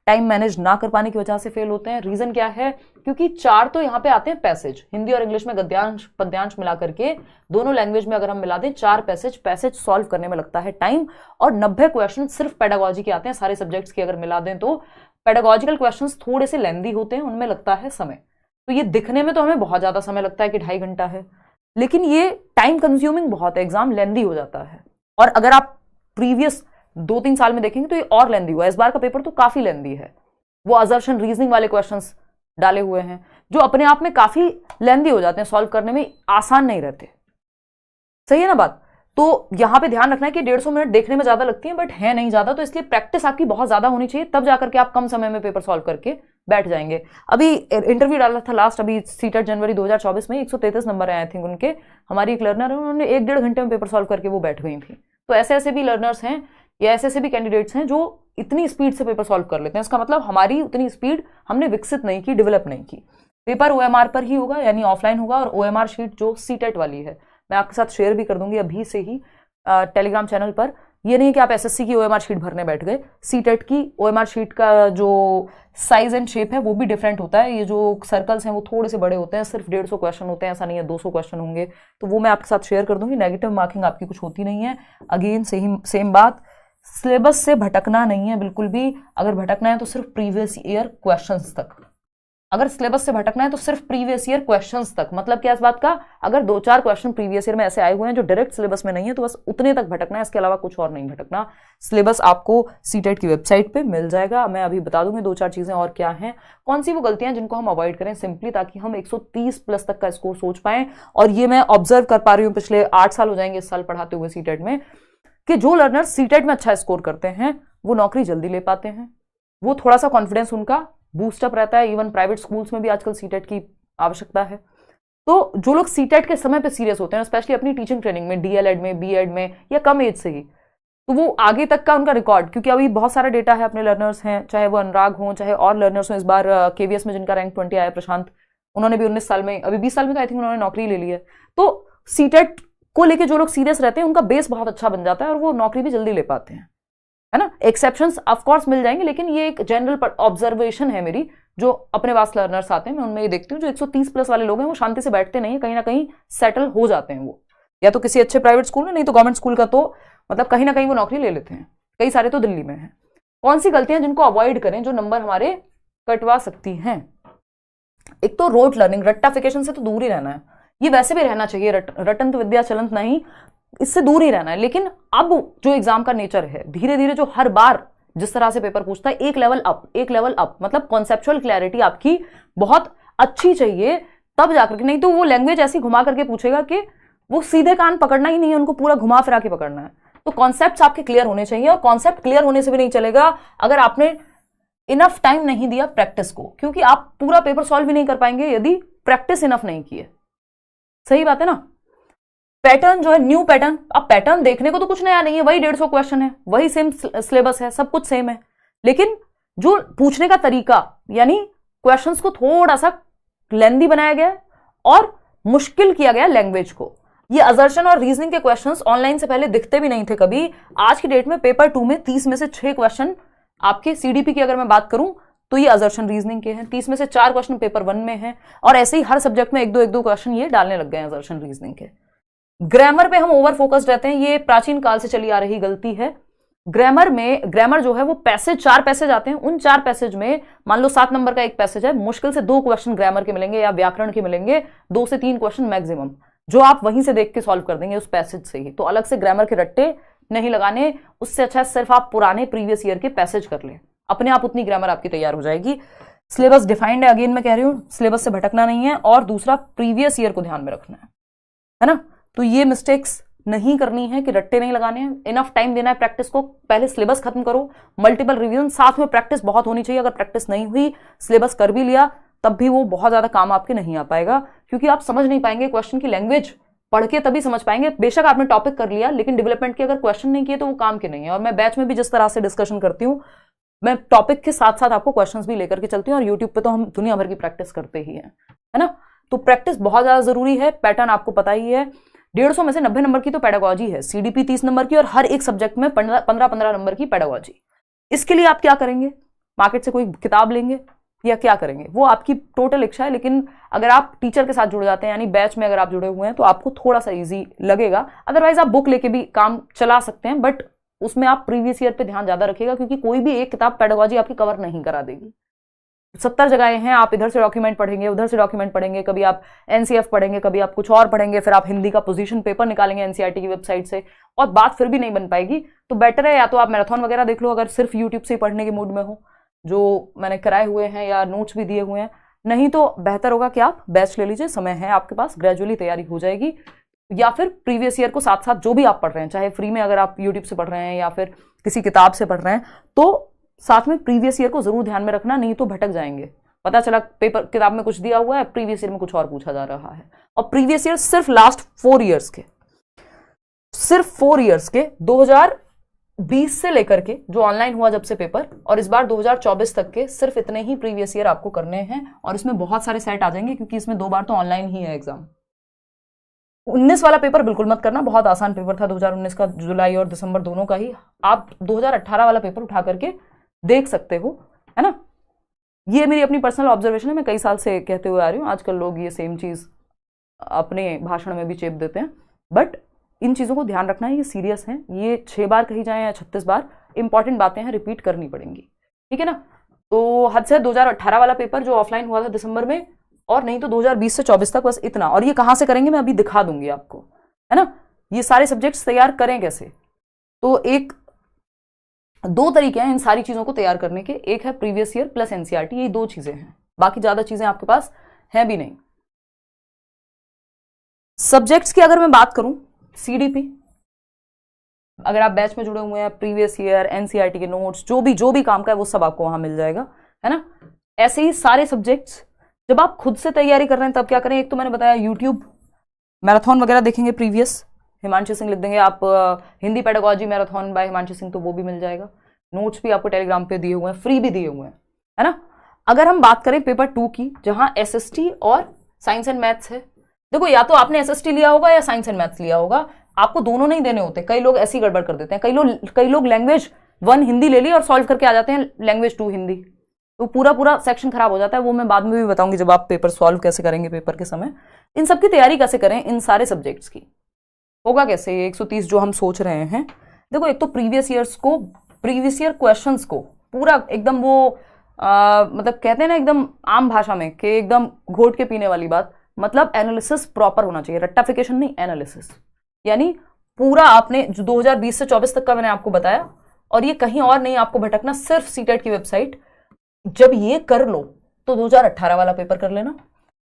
Time manage ना कर पाने की वजह से फेल होते हैं। रीजन क्या है? क्योंकि 4 तो यहाँ पे आते हैं पैसेज, हिंदी और इंग्लिश में गद्यांश पद्यांश मिला करके दोनों लैंग्वेज में अगर हम मिला दें 4 पैसेज सॉल्व करने में लगता है टाइम, और 90 क्वेश्चन सिर्फ पेडागोजी के आते हैं सारे सब्जेक्ट्स के अगर मिला दें तो। पेडागोजिकल क्वेश्चंस थोड़े से लेंदी होते हैं, उनमें लगता है समय। तो ये दिखने में तो हमें बहुत ज्यादा समय लगता है कि 2.5 घंटा है, लेकिन ये टाइम कंज्यूमिंग बहुत है, एग्जाम लेंदी हो जाता है। और अगर आप प्रीवियस 2-3 साल में देखेंगे तो ये और लेंदी हुआ है। इस बार का पेपर तो काफी लेंदी है, वो असर्शन रीजनिंग वाले क्वेश्चंस डाले हुए हैं जो अपने आप में काफी लेंदी हो जाते हैं, सॉल्व करने में आसान नहीं रहते। सही है ना बात? तो यहां पे ध्यान रखना है कि 150 मिनट देखने में ज्यादा लगती है बट है नहीं ज्यादा, तो इसलिए प्रैक्टिस आपकी बहुत ज्यादा होनी चाहिए, तब जाकर के आप कम समय में पेपर सॉल्व करके बैठ जाएंगे। अभी इंटरव्यू डाला था लास्ट, अभी सीटेट जनवरी 2024 में 133 नंबर आए थिंक उनके। हमारी एक लर्नर है, उन्होंने 1-1.5 घंटे में पेपर सॉल्व करके वो बैठ गई थी। तो ऐसे ऐसे भी लर्नर्स हैं या ऐसे ऐसे भी कैंडिडेट्स हैं जो इतनी स्पीड से पेपर सॉल्व कर लेते हैं। इसका मतलब हमारी उतनी स्पीड हमने विकसित नहीं की, डेवलप नहीं की। पेपर OMR पर ही होगा, यानी ऑफलाइन होगा, और OMR शीट जो सीटेट वाली है मैं आपके साथ शेयर भी कर दूंगी अभी से ही टेलीग्राम चैनल पर। ये नहीं कि आप SSC की OMR शीट भरने बैठ गए, सीटेट की OMR शीट का जो साइज एंड शेप है वो भी डिफरेंट होता है। ये जो सर्कल्स हैं वो थोड़े से बड़े होते हैं, सिर्फ 150 क्वेश्चन होते हैं, ऐसा नहीं है 200 क्वेश्चन होंगे। तो वो मैं आपके साथ शेयर कर दूंगी। नेगेटिव मार्किंग आपकी कुछ होती नहीं है। अगेन सेम बात, सिलेबस से भटकना नहीं है बिल्कुल भी। अगर भटकना है तो सिर्फ प्रीवियस ईयर क्वेश्चंस तक। अगर सिलेबस से भटकना है तो सिर्फ प्रीवियस ईयर क्वेश्चंस तक। मतलब क्या इस बात का? अगर 2-4 क्वेश्चन प्रीवियस ईयर में ऐसे आए हुए हैं जो डायरेक्ट सिलेबस में नहीं है तो बस उतने तक भटकना है, इसके अलावा कुछ और नहीं भटकना। सिलेबस आपको सीटेट की वेबसाइट पे मिल जाएगा। मैं अभी बता दूंगी 2-4 चीजें और क्या हैं, कौन सी वो गलतियां जिनको हम अवॉइड करें सिंपली, ताकि हम 130 प्लस तक का स्कोर सोच पाएं। और ये मैं ऑब्जर्व कर पा रही हूँ, पिछले 8 साल हो जाएंगे इस साल पढ़ाते हुए सीटेट में, कि जो लर्नर सीटेट में अच्छा स्कोर करते हैं वो नौकरी जल्दी ले पाते हैं। वो थोड़ा सा कॉन्फिडेंस उनका बूस्टअप रहता है। इवन प्राइवेट स्कूल्स में भी आजकल सीटेट की आवश्यकता है। तो जो लोग सीटेट के समय पे सीरियस होते हैं, स्पेशली अपनी टीचिंग ट्रेनिंग में, DLED में, BEd में, या कम एज से ही, तो वो आगे तक का उनका रिकॉर्ड, क्योंकि अभी बहुत सारा डेटा है, अपने लर्नर्स हैं, चाहे वो अनुराग हों चाहे और लर्नर्स हों। इस बार KVS में जिनका रैंक 20 आया, प्रशांत, उन्होंने भी 19 साल में, अभी 20 साल में तो आई थिंक उन्होंने नौकरी ले ली है। तो सीटेट को लेके जो लोग सीरियस रहते हैं उनका बेस बहुत अच्छा बन जाता है और वो नौकरी भी जल्दी ले पाते हैं, है ना। एक्सेप्शंस ऑफ कोर्स मिल जाएंगे, लेकिन ये एक जनरल ऑब्जर्वेशन है मेरी, जो अपने पास लर्नर्स आते हैं मैं उनमें ये देखती हूँ, जो 130 प्लस वाले लोग हैं वो शांति से बैठते नहीं है, कहीं ना कहीं सेटल हो जाते हैं वो, या तो किसी अच्छे प्राइवेट स्कूल में, नहीं तो गवर्नमेंट स्कूल का, तो मतलब कहीं ना कहीं वो नौकरी ले लेते हैं। कई सारे तो दिल्ली में हैं। कौन सी गलतियां जिनको अवॉइड करें जो नंबर हमारे कटवा सकती हैं? एक तो रोट लर्निंग, रट्टाफिकेशन से तो दूर ही रहना है। ये वैसे भी रहना चाहिए, रटंत विद्या चलंत नहीं, इससे दूर ही रहना है। लेकिन अब जो एग्जाम का नेचर है, धीरे धीरे जो हर बार जिस तरह से पेपर पूछता है, एक लेवल अप, मतलब कॉन्सेप्चुअल क्लैरिटी आपकी बहुत अच्छी चाहिए, तब जाकर के, नहीं तो वो लैंग्वेज ऐसी घुमा करके पूछेगा कि वो सीधे कान पकड़ना ही नहीं है, उनको पूरा घुमा फिरा के पकड़ना है। तो कॉन्सेप्ट्स आपके क्लियर होने चाहिए, और कॉन्सेप्ट क्लियर होने से भी नहीं चलेगा अगर आपने इनफ टाइम नहीं दिया प्रैक्टिस को, क्योंकि आप पूरा पेपर सॉल्व भी नहीं कर पाएंगे यदि प्रैक्टिस इनफ नहीं की है। सही बात है ना। पैटर्न जो है, न्यू पैटर्न, अब पैटर्न देखने को तो कुछ नया नहीं है, वही 150 क्वेश्चन है, वही सेम सिलेबस है, सब कुछ सेम है, लेकिन जो पूछने का तरीका, यानी क्वेश्चंस को थोड़ा सा लेंदी बनाया गया और मुश्किल किया गया लैंग्वेज को। ये असर्शन और रीजनिंग के क्वेश्चंस ऑनलाइन से पहले दिखते भी नहीं थे कभी। आज की डेट में पेपर 2 में 30 में से 6 क्वेश्चन आपके CDP की अगर मैं बात करूं तो ये असर्शन रीजनिंग के हैं, 30 में से 4 क्वेश्चन पेपर 1 में हैं, और ऐसे ही हर सब्जेक्ट में 1-2 क्वेश्चन ये डालने लग गए हैं असर्शन रीजनिंग के। ग्रामर पे हम ओवर फोकस्ड रहते हैं, ये प्राचीन काल से चली आ रही गलती है। ग्रामर जो है वो पैसेज, 4 पैसेज आते हैं, उन 4 पैसेज में मान लो 7 नंबर का एक पैसेज है, मुश्किल से 2 क्वेश्चन ग्रामर के मिलेंगे या व्याकरण के मिलेंगे, 2 से 3 क्वेश्चन मैक्सिमम, जो आप वहीं से देख के सॉल्व कर देंगे उस पैसेज से ही। तो अलग से ग्रामर के रट्टे नहीं लगाने, उससे अच्छा सिर्फ आप पुराने प्रीवियस ईयर के पैसेज कर लें, अपने आप उतनी ग्रामर आपकी तैयार हो जाएगी। सिलेबस डिफाइंड है, अगेन मैं कह रही हूं, सिलेबस से भटकना नहीं है, और दूसरा प्रीवियस ईयर को ध्यान में रखना है ना। तो ये मिस्टेक्स नहीं करनी है कि रट्टे नहीं लगाने हैं, इनफ टाइम देना है प्रैक्टिस को। पहले सिलेबस खत्म करो, मल्टीपल रिवीजन, साथ में प्रैक्टिस बहुत होनी चाहिए। अगर प्रैक्टिस नहीं हुई, सिलेबस कर भी लिया, तब भी वो बहुत ज्यादा काम आपके नहीं आ पाएगा, क्योंकि आप समझ नहीं पाएंगे क्वेश्चन की लैंग्वेज, पढ़ के तभी समझ पाएंगे। बेशक आपने टॉपिक कर लिया, लेकिन डेवलपमेंट के अगर क्वेश्चन नहीं किए तो वो काम के नहीं है। और मैं बैच में भी जिस तरह से डिस्कशन करती हूँ, मैं टॉपिक के साथ साथ आपको क्वेश्चंस भी लेकर के चलती हूँ, और यूट्यूब पे तो हम दुनिया भर की प्रैक्टिस करते ही हैं, है ना। तो प्रैक्टिस बहुत ज्यादा जरूरी है। पैटर्न आपको पता ही है, 150 में से 90 नंबर की तो पेडागोजी है, CDP 30 नंबर की, और हर एक सब्जेक्ट में 15-15 नंबर की पेडागोजी। इसके लिए आप क्या करेंगे? मार्केट से कोई किताब लेंगे या क्या करेंगे, वो आपकी टोटल इच्छा है। लेकिन अगर आप टीचर के साथ जुड़ जाते हैं, यानी बैच में अगर आप जुड़े हुए हैं, तो आपको थोड़ा सा इजी लगेगा। अदरवाइज आप बुक लेके भी काम चला सकते हैं, बट उसमें आप प्रीवियस ईयर पे ध्यान ज्यादा रखिएगा, क्योंकि कोई भी एक किताब पेडागोजी आपकी कवर नहीं करा देगी। 70 जगहें हैं, आप इधर से डॉक्यूमेंट पढ़ेंगे, उधर से डॉक्यूमेंट पढ़ेंगे, कभी आप एनसीएफ पढ़ेंगे, कभी आप कुछ और पढ़ेंगे, फिर आप हिंदी का पोजीशन पेपर निकालेंगे एनसीईआरटी की वेबसाइट से, और बात फिर भी नहीं बन पाएगी। तो बेटर है या तो आप मैराथन वगैरह देख लो, अगर सिर्फ यूट्यूब से पढ़ने के मूड में हो, जो मैंने कराए हुए हैं या नोट्स भी दिए हुए हैं। नहीं तो बेहतर होगा कि आप बैच ले लीजिए, समय है आपके पास, ग्रेजुअली तैयारी हो जाएगी। या फिर प्रीवियस ईयर को साथ साथ जो भी आप पढ़ रहे हैं, चाहे फ्री में अगर आप यूट्यूब से पढ़ रहे हैं या फिर किसी किताब से पढ़ रहे हैं, तो साथ में प्रीवियस ईयर को जरूर ध्यान में रखना, नहीं तो भटक जाएंगे। पता चला पेपर किताब में कुछ दिया हुआ है, प्रीवियस ईयर में कुछ और पूछा जा रहा है। और प्रीवियस ईयर सिर्फ लास्ट 4 ईयर्स के, सिर्फ 4 ईयर्स के 2020 से लेकर के जो ऑनलाइन हुआ जब से पेपर, और इस बार 2024 तक के, सिर्फ इतने ही प्रीवियस ईयर आपको करने हैं। और इसमें बहुत सारे सेट आ जाएंगे, क्योंकि इसमें 2 बार तो ऑनलाइन ही है एग्जाम। 19 वाला पेपर बिल्कुल मत करना, बहुत आसान पेपर था 2019 का, जुलाई और दिसंबर दोनों का ही। आप 2018 वाला पेपर उठा करके देख सकते हो, है ना। ये मेरी अपनी पर्सनल ऑब्जर्वेशन है, मैं कई साल से कहते हुए आ रही हूँ। आजकल लोग ये सेम चीज अपने भाषण में भी चेप देते हैं, बट इन चीजों को ध्यान रखना है, ये सीरियस है। ये 6 बार कही जाए या 36 बार, इंपॉर्टेंट बातें हैं, रिपीट करनी पड़ेंगी, ठीक है ना। तो हद से 2018 वाला पेपर जो ऑफलाइन हुआ था दिसंबर में, और नहीं तो 2020 से 24 तक, बस इतना। और ये कहाँ से करेंगे मैं अभी दिखा दूंगी आपको, है ना। ये सारे सब्जेक्ट्स तैयार करें कैसे, तो 2 तरीके हैं इन सारी चीजों को तैयार करने के। एक है प्रीवियस ईयर प्लस एनसीईआरटी, ये 2 चीजें हैं, बाकी ज्यादा चीजें आपके पास हैं भी नहीं। सब्जेक्ट्स की अगर मैं बात करूं, सीडीपी, अगर आप बैच में जुड़े हुए हैं, प्रीवियस ईयर, एनसीईआरटी के नोट्स, जो भी काम का है वो सब आपको वहां मिल जाएगा, है ना। ऐसे ही सारे सब्जेक्ट्स जब आप खुद से तैयारी कर रहे हैं तब क्या करें, एक तो मैंने बताया यूट्यूब मैराथन वगैरह देखेंगे, प्रीवियस हिमांशु सिंह लिख देंगे आप, Hindi pedagogy marathon by Himanshu Singh, तो वो भी मिल जाएगा। नोट्स भी आपको टेलीग्राम पे दिए हुए हैं, फ्री भी दिए हुए हैं, है ना। अगर हम बात करें पेपर 2 की, जहां एसएसटी और साइंस एंड मैथ्स है, देखो या तो आपने एसएसटी लिया होगा या साइंस एंड मैथ्स लिया होगा, आपको दोनों नहीं देने होते। कई लोग ऐसी गड़बड़ कर देते हैं, कई लोग लैंग्वेज 1 हिंदी ले ली और सॉल्व करके आ जाते हैं लैंग्वेज 2 हिंदी, तो पूरा सेक्शन खराब हो जाता है। वो मैं बाद में भी बताऊंगी जब आप पेपर सॉल्व कैसे करेंगे पेपर के समय। इन सब की तैयारी कैसे करें, इन सारे सब्जेक्ट्स की होगा कैसे, ये 130 जो हम सोच रहे हैं। देखो एक तो प्रीवियस ईयर क्वेश्चंस को पूरा एकदम वो मतलब कहते हैं ना एकदम आम भाषा में कि एकदम घोट के पीने वाली बात, मतलब एनालिसिस प्रॉपर होना चाहिए, रट्टाफिकेशन नहीं, एनालिसिस। यानी पूरा आपने जो 2020 से 24 तक का मैंने आपको बताया, और ये कहीं और नहीं आपको भटकना, सिर्फ सीटेट की वेबसाइट। जब ये कर लो तो 2018 वाला पेपर कर लेना।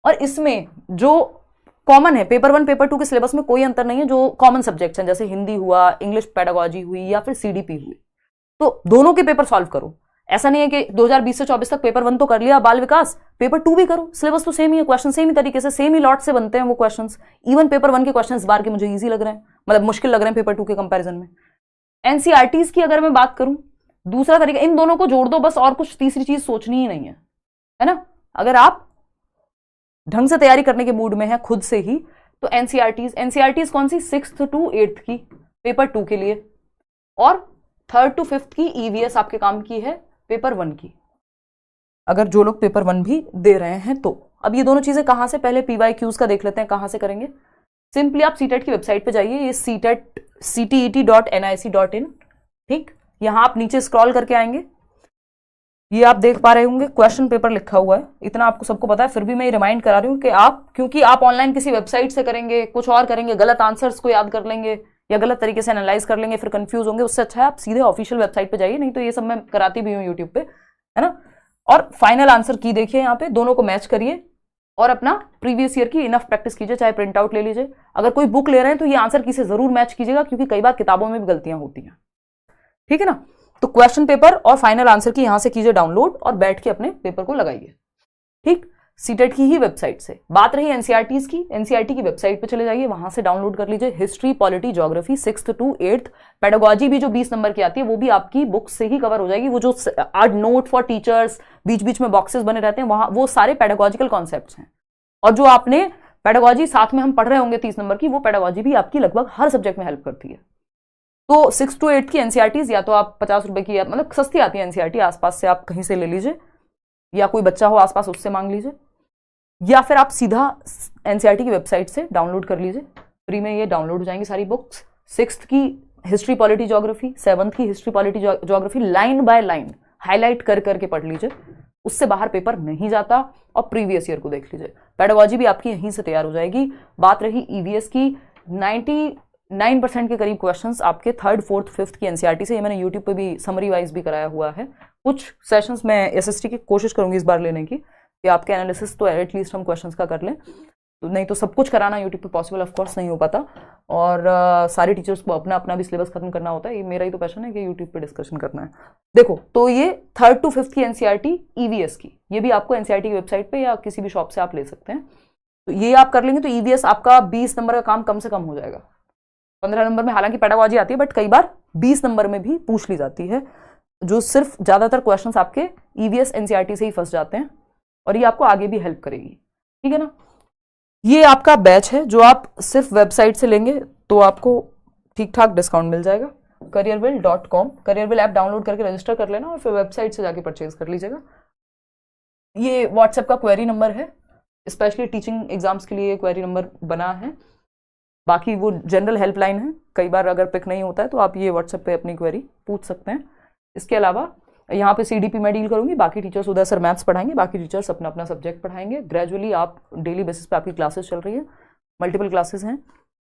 और इसमें जो कॉमन है, पेपर 1 पेपर 2 के सिलेबस में कोई अंतर नहीं है। जो कॉमन सब्जेक्ट्स हैं, जैसे हिंदी हुआ, इंग्लिश पेडागोजी हुई, या फिर सीडीपी हुई, तो दोनों के पेपर सॉल्व करो। ऐसा नहीं है कि 2020 से 24 तक पेपर 1 तो कर लिया, बाल विकास, पेपर 2 भी करो, सिलेबस तो सेम ही है, क्वेश्चन सेम ही तरीके से, सेम ही लॉट से बनते हैं वो क्वेश्चंस। इवन पेपर 1 के क्वेश्चन इस बार के मुझे इजी लग रहे हैं, मतलब मुश्किल लग रहे हैं पेपर 2 के कंपैरिजन में। एनसीईआरटीज की अगर मैं बात करूं, दूसरा तरीका, इन दोनों को जोड़ दो बस, और कुछ तीसरी चीज सोचनी ही नहीं है ना। अगर आप ढंग से तैयारी करने के मूड में है खुद से ही, तो एनसीईआरटीज कौन सी, 6th to 8th की पेपर 2 के लिए, और 3rd to 5th की ईवीएस आपके काम की है पेपर 1 की, अगर जो लोग पेपर 1 भी दे रहे हैं तो। अब ये दोनों चीजें कहां से, पहले पीवाईक्यूज का देख लेते हैं कहां से करेंगे। सिंपली आप सीटेट की वेबसाइट पे जाइए, ये ctet.nic.in, ठीक। यहां आप नीचे स्क्रॉल करके आएंगे, ये आप देख पा रहे होंगे क्वेश्चन पेपर लिखा हुआ है। इतना आपको सबको पता है, फिर भी मैं रिमाइंड करा रही हूं कि आप, क्योंकि आप ऑनलाइन किसी वेबसाइट से करेंगे, कुछ और करेंगे, गलत आंसर्स को याद कर लेंगे या गलत तरीके से एनालाइज कर लेंगे, फिर कंफ्यूज होंगे। उससे अच्छा है आप सीधे ऑफिशियल वेबसाइट पे जाइए, नहीं तो ये सब मैं कराती भी हूँ यूट्यूब पे, है ना। और फाइनल आंसर की देखिए, यहाँ पे दोनों को मैच करिए और अपना प्रीवियस ईयर की इनफ प्रैक्टिस कीजिए, चाहे प्रिंट आउट ले लीजिए। अगर कोई बुक ले रहे हैं तो ये आंसर की से जरूर मैच कीजिएगा, क्योंकि कई बार किताबों में भी गलतियां होती हैं, ठीक है ना। तो क्वेश्चन पेपर और फाइनल आंसर की यहां से कीजिए डाउनलोड, और बैठ के अपने पेपर को लगाइए, ठीक। सीटेट की ही वेबसाइट से। बात रही एनसीईआरटीज की, एनसीईआरटी की वेबसाइट पे चले जाइए, वहां से डाउनलोड कर लीजिए history, polity, geography 6th to 8th। Pedagogy भी जो 20 नंबर की आती है वो भी आपकी बुक से ही कवर हो जाएगी। वो जो आज नोट फॉर टीचर्स बीच बीच में बॉक्सेस बने रहते हैं, वहां वो सारे पेडागोजिकल कॉन्सेप्ट्स हैं। और जो आपने पेडागोजी साथ में हम पढ़ रहे होंगे 30 नंबर की, वो पेडागोजी भी आपकी लगभग हर सब्जेक्ट में हेल्प करती है। तो 6 to 8 की एनसीईआरटीज या तो आप 50 रुपए की, मतलब सस्ती आती है एनसीईआरटी, आसपास से आप कहीं से ले लीजिए, या कोई बच्चा हो आसपास उससे मांग लीजिए, या फिर आप सीधा एनसीईआरटी की वेबसाइट से डाउनलोड कर लीजिए, फ्री में ये डाउनलोड हो जाएंगी सारी बुक्स। 6th की हिस्ट्री पॉलिटी ज्योग्राफी, 7th की history polity geography line by line highlight कर करके पढ़ लीजिए, उससे बाहर पेपर नहीं जाता। और प्रीवियस ईयर को देख लीजिए, पेडागोजी भी आपकी यहीं से तैयार हो जाएगी। बात रही ईवीएस की, 99% के करीब क्वेश्चंस आपके 3rd, 4th, 5th की एनसीईआरटी से, ये मैंने यूट्यूब पे भी समरी वाइज भी कराया हुआ है। कुछ सेशंस में एसएसटी की कोशिश करूंगी इस बार लेने की, कि आपके एनालिसिस तो एटलीस्ट हम क्वेश्चंस का कर लें, तो नहीं तो सब कुछ कराना यूट्यूब पे पॉसिबल ऑफ कोर्स नहीं हो पाता। और सारे टीचर्स को अपना अपना भी सिलेबस खत्म करना होता है, ये मेरा ही तो पैशन है कि यूट्यूब पे डिस्कशन करना है। देखो, तो ये 3rd to 5th की एनसीईआरटी ईवीएस की, ये भी आपको एनसीईआरटी की वेबसाइट पे या किसी भी शॉप से आप ले सकते हैं। तो ये आप कर लेंगे तो ईवीएस आपका 20 नंबर का काम कम से कम हो जाएगा। 15 नंबर में हालांकि पेडागोजी आती है, बट कई बार 20 नंबर में भी पूछ ली जाती है, जो सिर्फ ज्यादातर क्वेश्चंस आपके ईवीएस एनसीईआरटी से ही फंस जाते हैं, और ये आपको आगे भी हेल्प करेगी, ठीक है ना। ये आपका बैच है जो आप सिर्फ वेबसाइट से लेंगे तो आपको ठीक ठाक डिस्काउंट मिल जाएगा। careerwell.com, careerwell ऐप डाउनलोड करके रजिस्टर कर लेना और फिर वेबसाइट से जाके परचेज कर लीजिएगा। ये व्हाट्सएप का क्वेरी नंबर है, स्पेशली टीचिंग एग्जाम्स के लिए क्वेरी नंबर बना है, बाकी वो जनरल हेल्पलाइन है, कई बार अगर पिक नहीं होता है तो आप ये व्हाट्सएप पे अपनी क्वेरी पूछ सकते हैं। इसके अलावा यहाँ पे सीडीपी में डील करूंगी, बाकी टीचर्स उधर सर मैथ्स पढ़ाएंगे, बाकी टीचर्स अपना अपना सब्जेक्ट पढ़ाएंगे। ग्रेजुअली आप डेली बेसिस पे आपकी क्लासेस चल रही है, मल्टीपल क्लासेस हैं,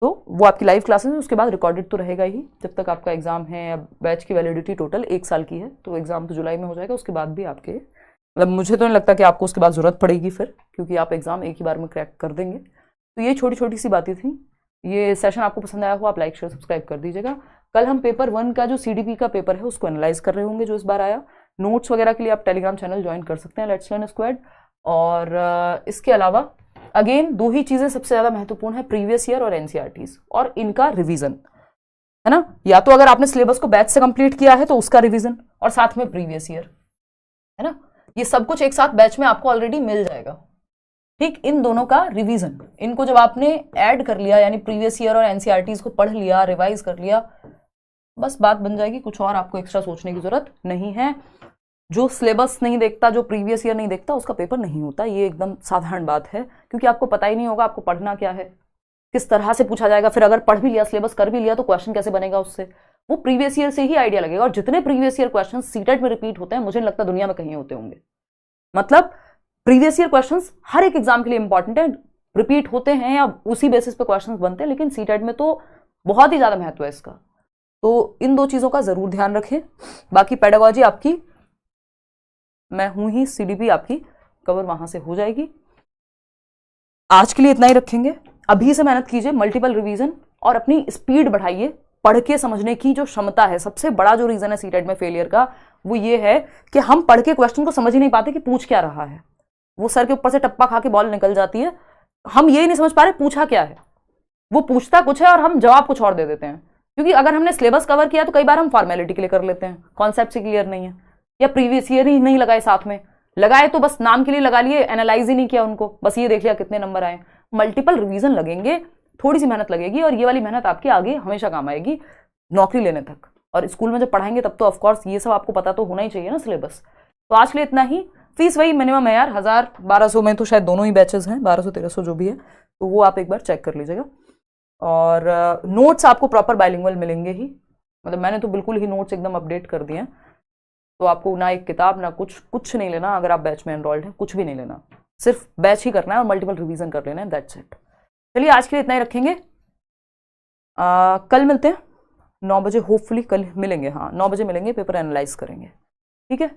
तो वो आपकी लाइव क्लासेस है, उसके बाद रिकॉर्डेड तो रहेगा ही जब तक आपका एग्जाम है। बैच की वैलिडिटी टोटल 1 साल की है, तो एग्जाम तो जुलाई में हो जाएगा, उसके बाद भी आपके, मतलब मुझे तो नहीं लगता कि आपको उसके बाद जरूरत पड़ेगी फिर, क्योंकि आप एग्जाम एक ही बार में क्रैक कर देंगे। तो ये छोटी छोटी सी बातें थी। ये सेशन आपको पसंद आया हो आप लाइक शेयर सब्सक्राइब कर दीजिएगा। कल हम पेपर 1 का जो सीडीपी का पेपर है उसको एनालाइज कर रहे होंगे, जो इस बार आया। नोट्स वगैरह के लिए आप टेलीग्राम चैनल ज्वाइन कर सकते हैं, लेट्स लर्न स्क्वाड। और इसके अलावा अगेन 2 ही चीजें सबसे ज्यादा महत्वपूर्ण है, प्रीवियस ईयर और एनसीईआरटीज, और इनका रिवीजन, है ना। या तो अगर आपने सिलेबस को बैच से कंप्लीट किया है तो उसका रिवीजन, और साथ में प्रीवियस ईयर, है ना। ये सब कुछ एक साथ बैच में आपको ऑलरेडी मिल जाएगा, ठीक। इन दोनों का रिवीजन, इनको जब आपने ऐड कर लिया, यानी प्रीवियस ईयर और एनसीईआरटीज को पढ़ लिया, रिवाइज कर लिया, बस बात बन जाएगी, कुछ और आपको एक्स्ट्रा सोचने की जरूरत नहीं है। जो सिलेबस नहीं देखता, जो प्रीवियस ईयर नहीं देखता, उसका पेपर नहीं होता, ये एकदम साधारण बात है, क्योंकि आपको पता ही नहीं होगा आपको पढ़ना क्या है, किस तरह से पूछा जाएगा। फिर अगर पढ़ भी लिया, सिलेबस कर भी लिया, तो क्वेश्चन कैसे बनेगा उससे, वो प्रीवियस ईयर से ही आइडिया लगेगा। और जितने प्रीवियस ईयर क्वेश्चन सीटेट में रिपीट होते हैं, मुझे नहीं लगता दुनिया में कहीं होते होंगे। मतलब प्रीवियस ईयर क्वेश्चंस हर एक एग्जाम के लिए इंपॉर्टेंट है, रिपीट होते हैं या उसी बेसिस पे क्वेश्चंस बनते हैं, लेकिन सीटेट में तो बहुत ही ज्यादा महत्व है इसका। तो इन 2 चीजों का जरूर ध्यान रखें। बाकी पेडागोजी आपकी, मैं हूं ही, सीडीपी आपकी कवर वहां से हो जाएगी। आज के लिए इतना ही रखेंगे। अभी से मेहनत कीजिए, मल्टीपल रिवीजन, और अपनी स्पीड बढ़ाइए। पढ़ के समझने की जो क्षमता है, सबसे बड़ा जो रीजन है सीटेट में फेलियर का, वो ये है कि हम पढ़ के क्वेश्चन को समझ ही नहीं पाते कि पूछ क्या रहा है। वो सर के ऊपर से टप्पा खा के बॉल निकल जाती है, हम ये नहीं समझ पा रहे पूछा क्या है। वो पूछता कुछ है और हम जवाब कुछ और दे देते हैं, क्योंकि अगर हमने सिलेबस कवर किया तो कई बार हम फॉर्मेलिटी के लिए कर लेते हैं, कॉन्सेप्ट से क्लियर नहीं है, या प्रीवियस ईयर ही नहीं लगाए, साथ में लगाए तो बस नाम के लिए लगा लिए, एनालाइज ही नहीं किया उनको, बस ये देख लिया कितने नंबर आए। मल्टीपल रिवीजन लगेंगे, थोड़ी सी मेहनत लगेगी, और ये वाली मेहनत आपके आगे हमेशा काम आएगी नौकरी लेने तक। और स्कूल में जब पढ़ाएंगे तब तो ऑफकोर्स ये सब आपको पता तो होना ही चाहिए ना सिलेबस। तो आज के लिए इतना ही। फीस वही मिनिमम है यार, 1000-1200 में तो शायद दोनों ही बैचेस हैं, 1200-1300 जो भी है, तो वो आप एक बार चेक कर लीजिएगा। और नोट्स आपको प्रॉपर बाइलिंगुअल मिलेंगे ही, मतलब मैंने तो बिल्कुल ही नोट्स एकदम अपडेट कर दिए हैं। तो आपको ना एक किताब ना कुछ नहीं लेना, अगर आप बैच में एनरोल्ड हैं, कुछ भी नहीं लेना, सिर्फ बैच ही करना है और मल्टीपल रिवीजन कर लेना है, दैट्स इट। चलिए आज के लिए इतना ही रखेंगे। कल मिलते हैं 9 बजे, होपफुली कल मिलेंगे, हाँ 9 बजे मिलेंगे, पेपर एनालाइज करेंगे, ठीक है।